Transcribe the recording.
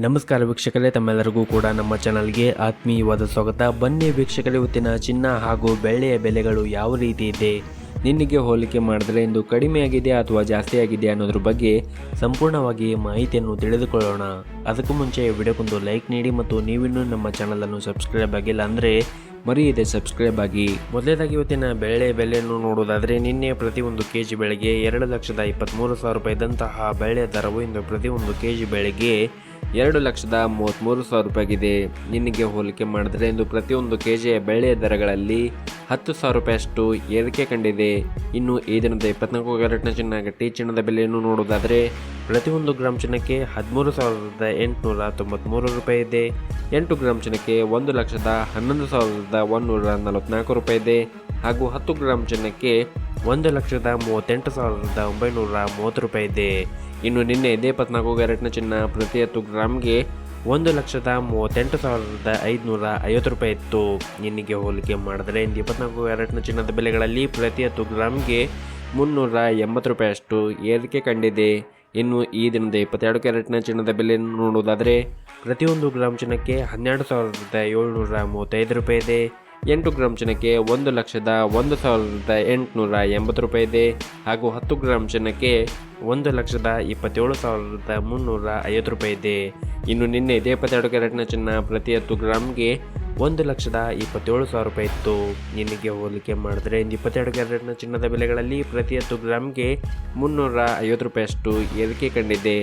ನಮಸ್ಕಾರ ವೀಕ್ಷಕರೇ, ತಮ್ಮೆಲ್ಲರಿಗೂ ಕೂಡ ನಮ್ಮ ಚಾನಲ್ಗೆ ಆತ್ಮೀಯವಾದ ಸ್ವಾಗತ. ಬನ್ನಿ ವೀಕ್ಷಕರೇ, ಇವತ್ತಿನ ಚಿನ್ನ ಹಾಗೂ ಬೆಳ್ಳಿಯ ಬೆಲೆಗಳು ಯಾವ ರೀತಿ ಇದೆ, ನಿನ್ನೆಗೆ ಹೋಲಿಕೆ ಮಾಡಿದ್ರೆ ಇಂದು ಕಡಿಮೆ ಆಗಿದೆ ಅಥವಾ ಜಾಸ್ತಿ ಆಗಿದೆ ಅನ್ನೋದ್ರ ಬಗ್ಗೆ ಸಂಪೂರ್ಣವಾಗಿ ಮಾಹಿತಿಯನ್ನು ತಿಳಿದುಕೊಳ್ಳೋಣ. ಅದಕ್ಕೂ ಮುಂಚೆ ವಿಡಿಯೋಕ್ಕೊಂದು ಲೈಕ್ ನೀಡಿ ಮತ್ತು ನೀವಿನ್ನೂ ನಮ್ಮ ಚಾನಲನ್ನು ಸಬ್ಸ್ಕ್ರೈಬ್ ಆಗಿಲ್ಲ ಅಂದರೆ ಮರೆಯದೆ ಸಬ್ಸ್ಕ್ರೈಬ್ ಆಗಿ. ಮೊದಲೇದಾಗಿ ಇವತ್ತಿನ ಬೆಳ್ಳಿಯ ಬೆಲೆಯನ್ನು ನೋಡೋದಾದರೆ, ನಿನ್ನೆ ಪ್ರತಿ ಒಂದು ಕೆಜಿ ಬೆಳೆಗೆ 2,23,000 ರೂಪಾಯಿ ಇದ್ದಂತಹ ಬೆಳ್ಳಿಯ ದರವು ಇಂದು ಪ್ರತಿ ಒಂದು ಕೆಜಿ ಬೆಳೆಗೆ 2,33,000 ರೂಪಾಯಿಗಿದೆ. ನಿನ್ನೆಗೆ ಹೋಲಿಕೆ ಮಾಡಿದರೆ ಇಂದು ಪ್ರತಿಯೊಂದು ಕೆಜಿಯ ಬೆಳ್ಳಿಯ ದರಗಳಲ್ಲಿ 10,000 ರೂಪಾಯಿಯಷ್ಟು ಏರಿಕೆ ಕಂಡಿದೆ. ಇನ್ನು ಈ ದಿನದ 24 ಕ್ಯಾರೆಟ್ನ ಚಿನ್ನ ಗಟ್ಟಿ ಚಿನ್ನದ ಬೆಲೆಯನ್ನು ನೋಡೋದಾದರೆ, ಪ್ರತಿಯೊಂದು ಗ್ರಾಮ್ ಚಿನ್ನಕ್ಕೆ 13,893 ರೂಪಾಯಿ ಇದೆ. 8 ಗ್ರಾಮ್ ಚಿನ್ನಕ್ಕೆ 1,11,144 ರೂಪಾಯಿ ಇದೆ. ಹಾಗೂ 10 ಗ್ರಾಮ್ ಚಿನ್ನಕ್ಕೆ 1,38,930 ರೂಪಾಯಿ ಇದೆ. ಇನ್ನು ನಿನ್ನೆ ಇದೇ 24 ಕ್ಯಾರೆಟ್ನ ಚಿನ್ನ ಪ್ರತಿ 10 ಗ್ರಾಮ್ಗೆ 1,38,550 ರೂಪಾಯಿ ಇತ್ತು. ನಿನ್ನೆಗೆ ಹೋಲಿಕೆ ಮಾಡಿದರೆ ಇಂದು 24 ಕ್ಯಾರೆಟ್ನ ಚಿನ್ನದ ಬೆಲೆಗಳಲ್ಲಿ ಪ್ರತಿ 10 ಗ್ರಾಮ್ಗೆ 380 ರೂಪಾಯಿಯಷ್ಟು ಏರಿಕೆ ಕಂಡಿದೆ. ಇನ್ನು ಈ ದಿನದ 22 ಕ್ಯಾರೆಟ್ನ ಚಿನ್ನದ ಬೆಲೆಯನ್ನು ನೋಡುವುದಾದರೆ, ಪ್ರತಿಯೊಂದು ಗ್ರಾಮ್ ಚಿನ್ನಕ್ಕೆ 12,735 ರೂಪಾಯಿ ಇದೆ. 8 ಗ್ರಾಮ್ ಚಿನ್ನಕ್ಕೆ 1,01,880 ರೂಪಾಯಿ ಇದೆ. ಹಾಗೂ 10 ಗ್ರಾಮ್ ಚಿನ್ನಕ್ಕೆ 1,27,350 ರೂಪಾಯಿ ಇದೆ. ಇನ್ನು ನಿನ್ನೆ ಇದೇ 22 ಕ್ಯಾರೆಟ್ನ ಚಿನ್ನ ಪ್ರತಿ 10 ಗ್ರಾಮ್ಗೆ 1,27,000 ರೂಪಾಯಿ ಇತ್ತು. ನಿನ್ನೆಗೆ ಹೋಲಿಕೆ ಮಾಡಿದ್ರೆ ಇಂದು 22 ಕ್ಯಾರೆಟ್ನ ಚಿನ್ನದ ಬೆಲೆಗಳಲ್ಲಿ ಪ್ರತಿ 10 ಗ್ರಾಮ್ಗೆ 350 ರೂಪಾಯಿಯಷ್ಟು ಏರಿಕೆ ಕಂಡಿದೆ.